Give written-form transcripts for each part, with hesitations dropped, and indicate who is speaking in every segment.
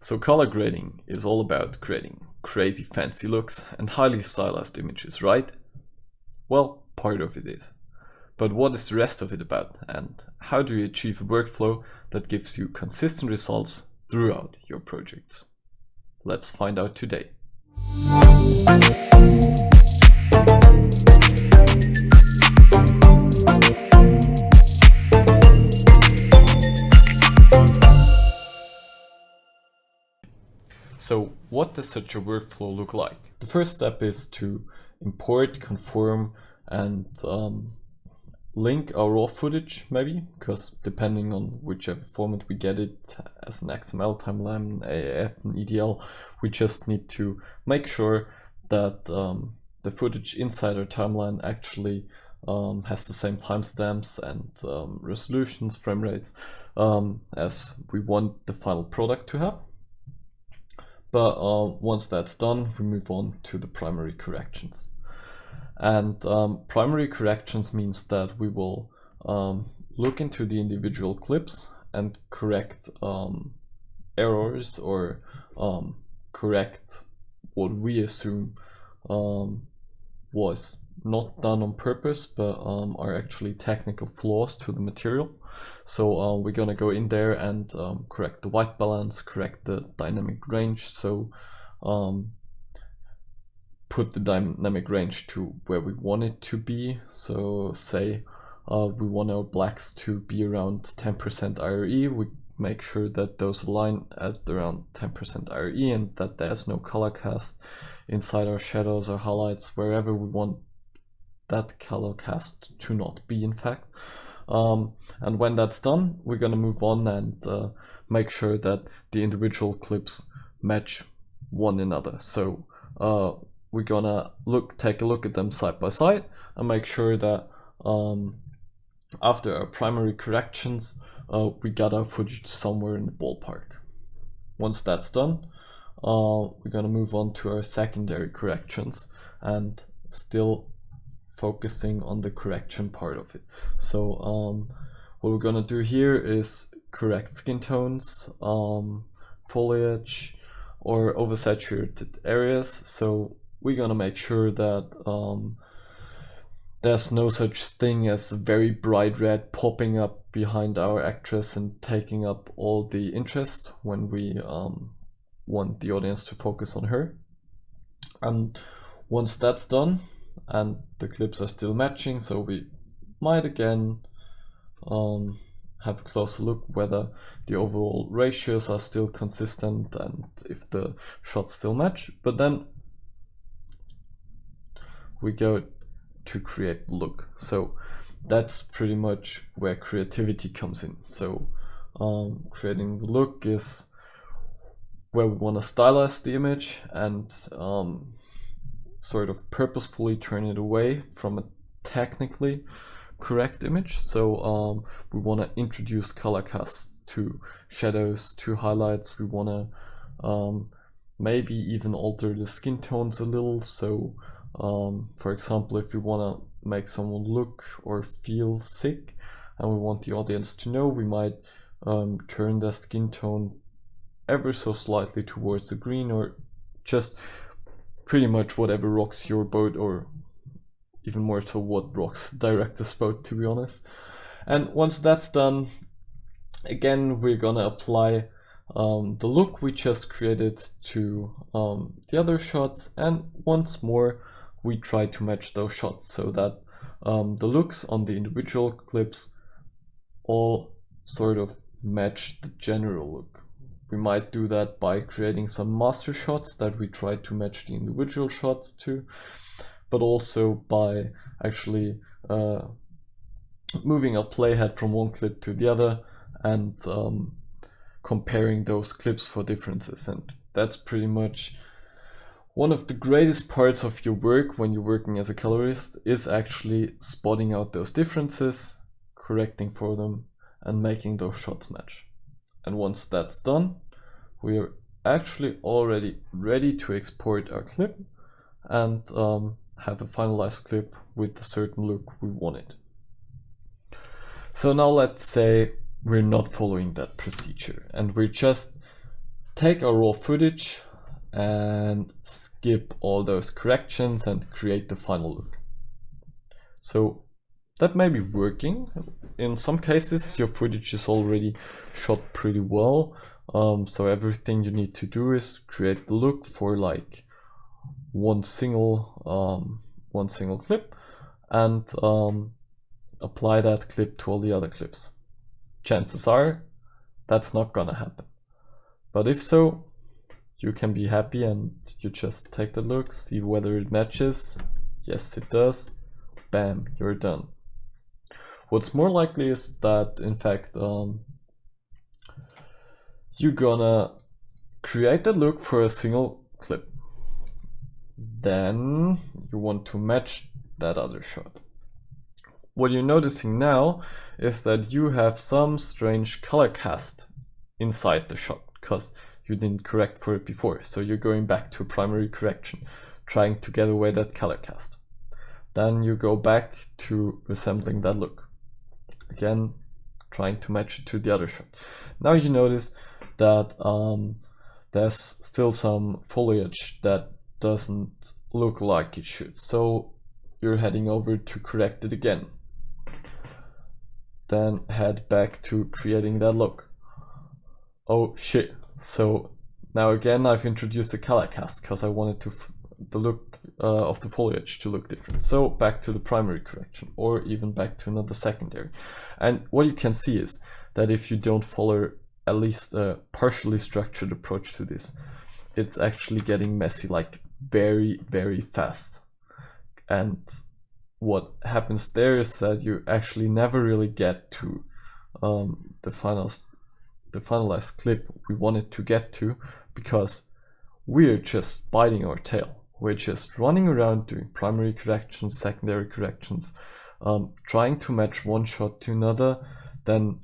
Speaker 1: So color grading is all about creating crazy fancy looks and highly stylized images, right? Well, part of it is. But what is the rest of it about, and how do you achieve a workflow that gives you consistent results throughout your projects? Let's find out today. So what does such a workflow look like? The first step is to import, conform, and link our raw footage, maybe, because depending on whichever format we get it, as an XML, timeline, AAF, and EDL, we just need to make sure that the footage inside our timeline actually has the same timestamps and resolutions, frame rates, as we want the final product to have. But once that's done, we move on to the primary corrections. And primary corrections means that we will look into the individual clips and correct errors or correct what we assume was not done on purpose, but are actually technical flaws to the material. So we're gonna go in there and correct the white balance, correct the dynamic range, so put the dynamic range to where we want it to be. So say we want our blacks to be around 10% IRE, we make sure that those align at around 10% IRE and that there's no color cast inside our shadows or highlights, wherever we want that color cast to not be, in fact. And when that's done, we're gonna move on and make sure that the individual clips match one another. So we're gonna take a look at them side by side and make sure that after our primary corrections, we got our footage somewhere in the ballpark. Once that's done, we're gonna move on to our secondary corrections and still focusing on the correction part of it. So what we're gonna do here is correct skin tones, foliage, or oversaturated areas. So we're gonna make sure that there's no such thing as very bright red popping up behind our actress and taking up all the interest when we want the audience to focus on her. And once that's done, and the clips are still matching, so we might again have a closer look whether the overall ratios are still consistent and if the shots still match. But then we go to create the look. So that's pretty much where creativity comes in. So creating the look is where we want to stylize the image and sort of purposefully turn it away from a technically correct image. So we want to introduce color casts to shadows, to highlights. We want to maybe even alter the skin tones a little. So for example, if we want to make someone look or feel sick and we want the audience to know, we might turn the skin tone ever so slightly towards the green, or just pretty much whatever rocks your boat, or even more so what rocks director's boat, to be honest. And once that's done, again we're gonna apply the look we just created to the other shots, and once more we try to match those shots so that the looks on the individual clips all sort of match the general look. We might do that by creating some master shots that we try to match the individual shots to, but also by actually moving a playhead from one clip to the other and comparing those clips for differences. And that's pretty much one of the greatest parts of your work when you're working as a colorist, is actually spotting out those differences, correcting for them, and making those shots match. And once that's done, we are actually already ready to export our clip and have a finalized clip with a certain look we wanted. So now let's say we're not following that procedure and we're just take our raw footage and skip all those corrections and create the final look. So that may be working. In some cases your footage is already shot pretty well, so everything you need to do is create the look for like one single clip and apply that clip to all the other clips. Chances are that's not gonna happen, but if so, you can be happy and you just take the look, see whether it matches. Yes, it does. Bam, you're done. What's more likely is that in fact you're gonna create the look for a single clip, then you want to match that other shot. What you're noticing now is that you have some strange color cast inside the shot because you didn't correct for it before, so you're going back to a primary correction, trying to get away that color cast. Then you go back to resembling that look, again trying to match it to the other shot. Now you notice that there's still some foliage that doesn't look like it should, so you're heading over to correct it again. Then head back to creating that look. Oh shit, so now again I've introduced a color cast because I wanted to the look of the foliage to look different. So back to the primary correction, or even back to another secondary. And what you can see is that if you don't follow at least a partially structured approach to this, it's actually getting messy, like very, very fast. And what happens there is that you actually never really get to the finalized clip we wanted to get to, because we're just biting our tail. We're just running around doing primary corrections, secondary corrections, trying to match one shot to another, then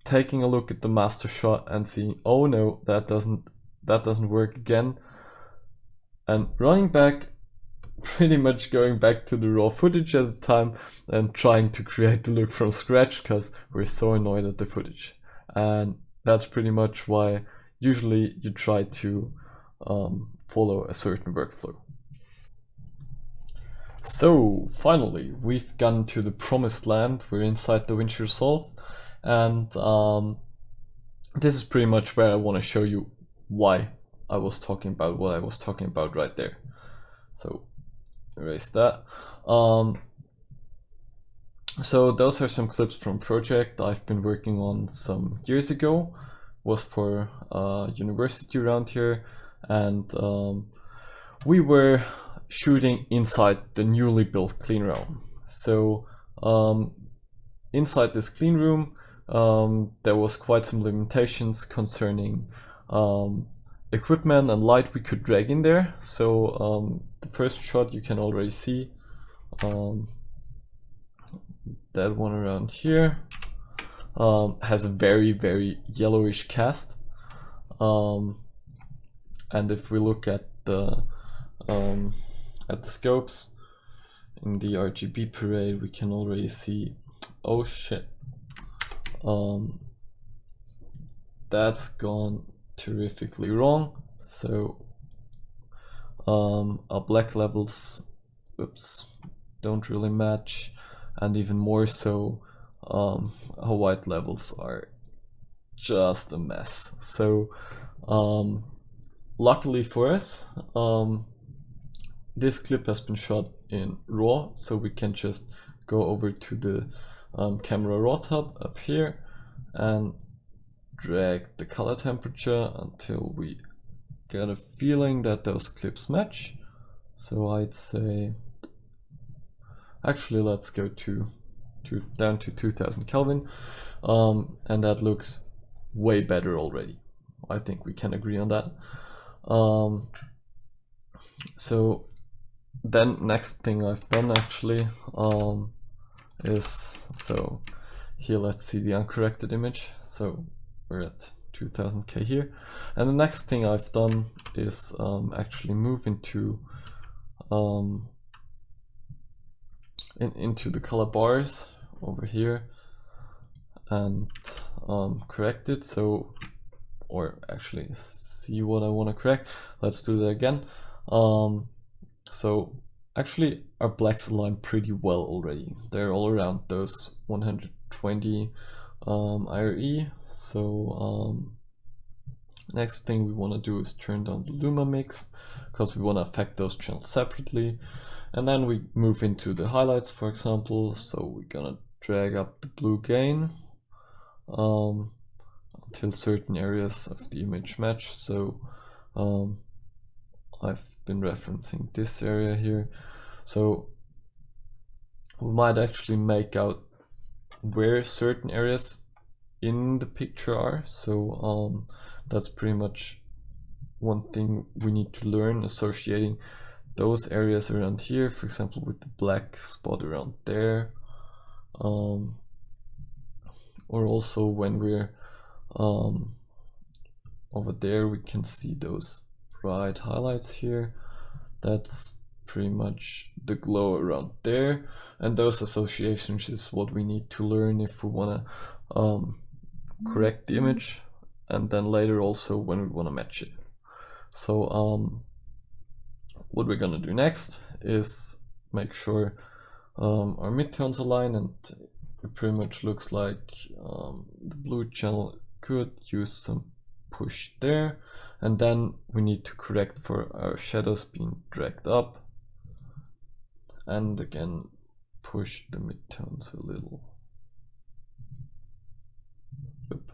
Speaker 1: taking a look at the master shot and seeing, oh no, that doesn't work again, and running back, pretty much going back to the raw footage at the time and trying to create the look from scratch because we're so annoyed at the footage. And that's pretty much why usually you try to follow a certain workflow. So finally, we've gotten to the promised land. We're inside DaVinci Resolve, and this is pretty much where I want to show you why I was talking about what I was talking about right there. So erase that. So those are some clips from a project I've been working on some years ago. Was for a university around here, and we were shooting inside the newly built clean room. So inside this clean room there was quite some limitations concerning equipment and light we could drag in there. So the first shot you can already see, that one around here, has a very, very yellowish cast, and if we look at the scopes in the RGB parade, we can already see, oh shit, that's gone terrifically wrong. So our black levels, oops, don't really match, and even more so our white levels are just a mess. So luckily for us, this clip has been shot in RAW, so we can just go over to the camera raw tab up here and drag the color temperature until we get a feeling that those clips match. So I'd say, actually let's go down to 2000 Kelvin, and that looks way better already. I think we can agree on that. So then next thing I've done actually is, so here let's see the uncorrected image. So we're at 2000K here, and the next thing I've done is actually move into the color bars over here and correct it. So or actually see what I want to correct. Let's do that again. So actually our blacks align pretty well already. They're all around those 120 IRE. So next thing we want to do is turn down the luma mix, because we want to affect those channels separately. And then we move into the highlights, for example. So we're gonna drag up the blue gain until certain areas of the image match. So I've been referencing this area here. So we might actually make out where certain areas in the picture are. So that's pretty much one thing we need to learn, associating those areas around here, for example, with the black spot around there. Or also when we're over there, we can see those bright highlights here. That's pretty much the glow around there, and those associations is what we need to learn if we want to correct the image, and then later also when we want to match it. So what we're gonna do next is make sure our midtones align, and it pretty much looks like the blue channel could use some push there, and then we need to correct for our shadows being dragged up, and again push the midtones a little. Yep.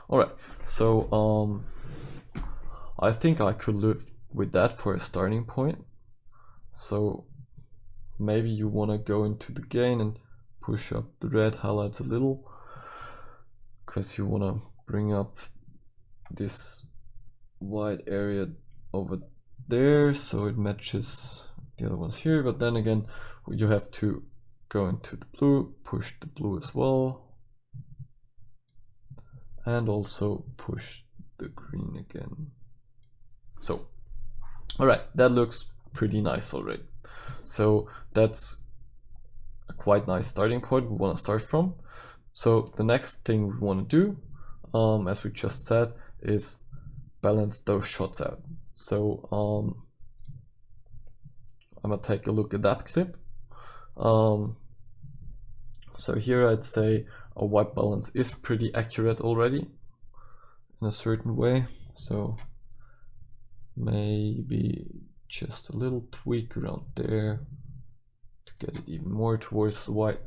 Speaker 1: All right, so I think I could live with that for a starting point. So maybe you want to go into the gain and push up the red highlights a little, because you want to bring up this white area over there so it matches the other ones here. But then again, you have to go into the blue, push the blue as well, and also push the green again. So all right, that looks pretty nice already. So that's a quite nice starting point we want to start from. So the next thing we want to do, as we just said, is balance those shots out. So I'm gonna take a look at that clip. So here I'd say a white balance is pretty accurate already in a certain way. So maybe just a little tweak around there to get it even more towards the white.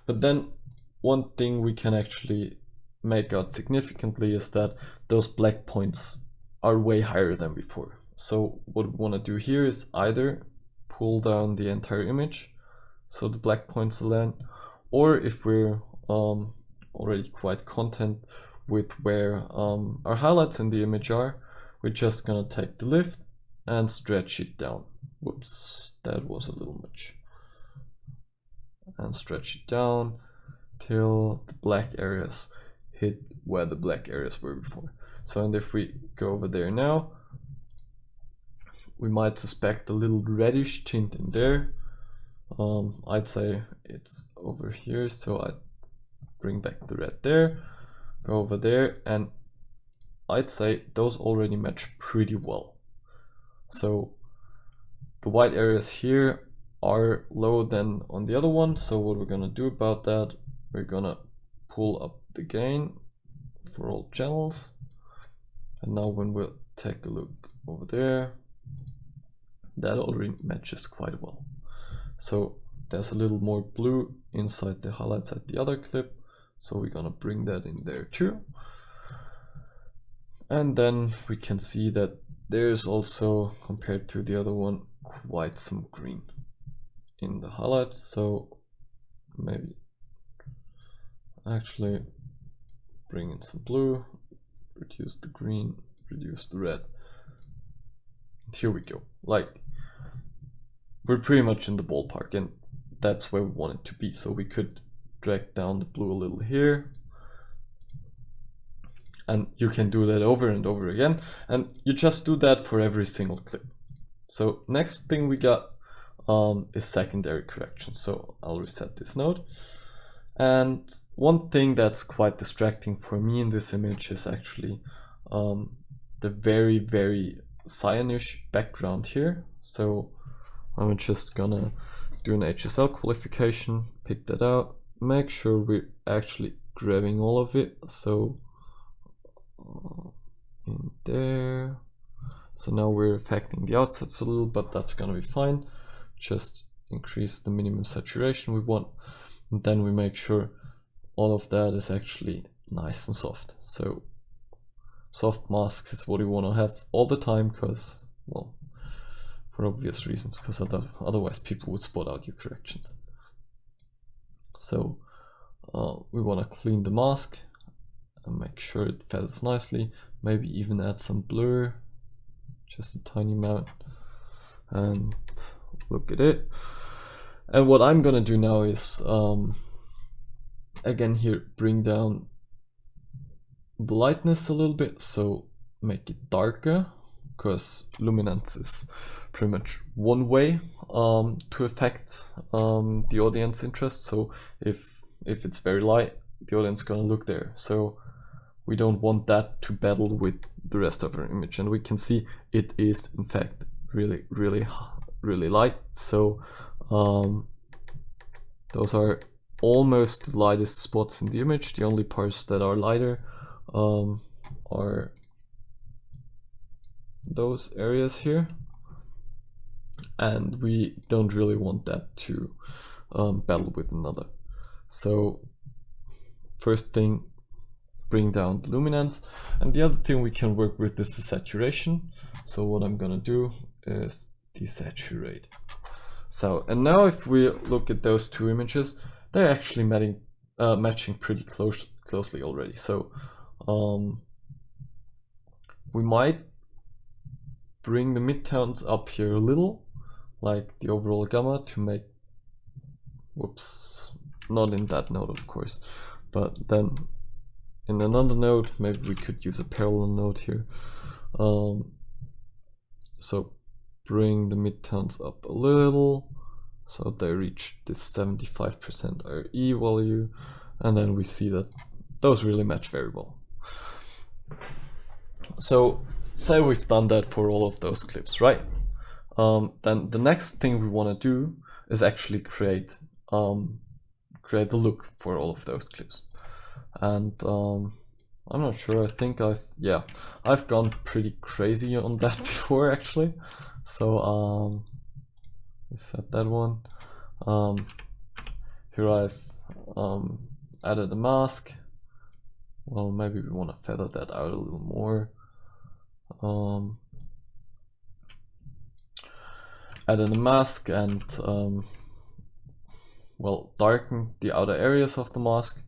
Speaker 1: But then one thing we can actually make out significantly is that those black points are way higher than before. So what we want to do here is either pull down the entire image so the black points align, or if we're already quite content with where our highlights in the image are, we're just gonna take the lift and stretch it down. Whoops, that was a little much. And stretch it down till the black areas hit where the black areas were before. So, and if we go over there now, we might suspect a little reddish tint in there. I'd say it's over here, so I bring back the red there, go over there, and I'd say those already match pretty well. So the white areas here are lower than on the other one. So what we're gonna do about that, we're gonna pull up the gain for all channels. And now when we'll take a look over there, that already matches quite well. So there's a little more blue inside the highlights at the other clip. So we're gonna bring that in there too. And then we can see that there's also, compared to the other one, quite some green in the highlights. So maybe actually bring in some blue, reduce the green, reduce the red. And here we go. Like, we're pretty much in the ballpark, and that's where we want it to be. So we could drag down the blue a little here, and you can do that over and over again, and you just do that for every single clip. So next thing we got is secondary correction. So I'll reset this node, And one thing that's quite distracting for me in this image is actually the very, very cyanish background here. So I'm just gonna do an HSL qualification, pick that out, make sure we're actually grabbing all of it. So in there. So now we're affecting the outsets a little, but that's gonna be fine. Just increase the minimum saturation we want. And then we make sure all of that is actually nice and soft. So soft masks is what you want to have all the time, because, well, for obvious reasons, because otherwise people would spot out your corrections. So we want to clean the mask and make sure it feathers nicely. Maybe even add some blur, just a tiny amount, and look at it. And what I'm gonna do now is again here bring down the lightness a little bit, so make it darker, because luminance is pretty much one way to affect the audience interest. So if it's very light, the audience is gonna look there. So we don't want that to battle with the rest of our image, and we can see it is in fact really, really, really light. So those are almost the lightest spots in the image. The only parts that are lighter are those areas here, and we don't really want that to battle with another. So first thing, bring down the luminance, and the other thing we can work with is the saturation. So what I'm gonna do is desaturate. So, and now if we look at those two images, they're actually matching pretty closely already. So we might bring the midtones up here a little, like the overall gamma, to make, whoops, not in that node of course, but then in another node, maybe we could use a parallel node here. So bring the midtones up a little, so they reach this 75% RE value, and then we see that those really match very well. So say we've done that for all of those clips, right? Then the next thing we want to do is actually create the look for all of those clips. And I'm not sure, I think I've gone pretty crazy on that before actually. So set that one. Here I've added a mask. Well, maybe we want to feather that out a little more. Added a mask and well, darken the outer areas of the mask.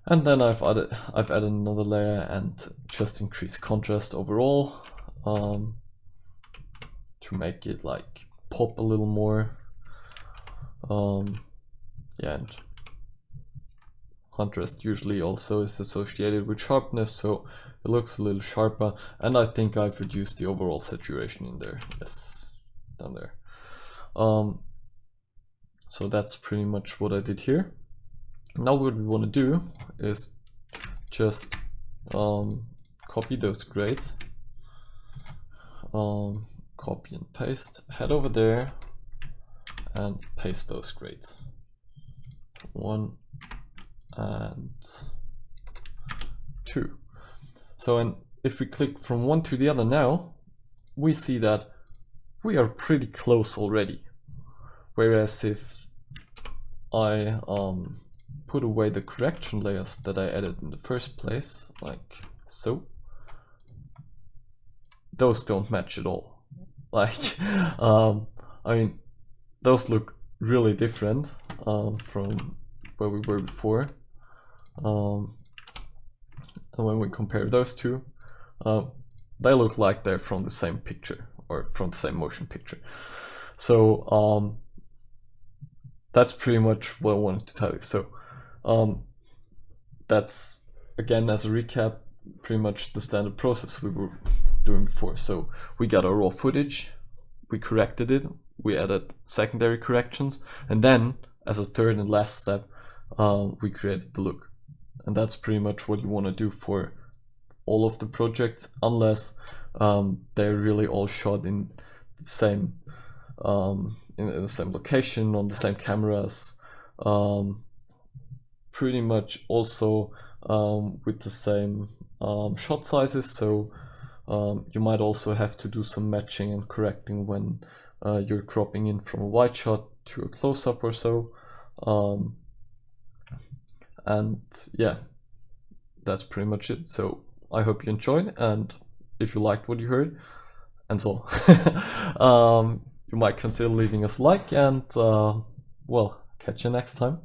Speaker 1: And then I've added another layer and just increase contrast overall to make it like pop a little more. Yeah, and contrast usually also is associated with sharpness, so it looks a little sharper. And I think I've reduced the overall saturation in there. Yes, down there. So that's pretty much what I did here. Now what we want to do is just copy those grades, copy and paste, head over there and paste those grades. 1 and 2. So, and if we click from one to the other now, we see that we are pretty close already. Whereas if I put away the correction layers that I added in the first place, like so, those don't match at all. Like, I mean, those look really different from where we were before. And when we compare those two, they look like they're from the same picture or from the same motion picture. So that's pretty much what I wanted to tell you. So that's, again, as a recap, pretty much the standard process we were doing before. So we got our raw footage, we corrected it, we added secondary corrections, and then as a third and last step, we created the look. And that's pretty much what you want to do for all of the projects, unless they're really all shot in the same in the same location, on the same cameras, pretty much also with the same shot sizes. So you might also have to do some matching and correcting when you're cropping in from a wide shot to a close-up or so. And yeah, that's pretty much it. So I hope you enjoyed, and if you liked what you heard, and so you might consider leaving us a like, and well, catch you next time.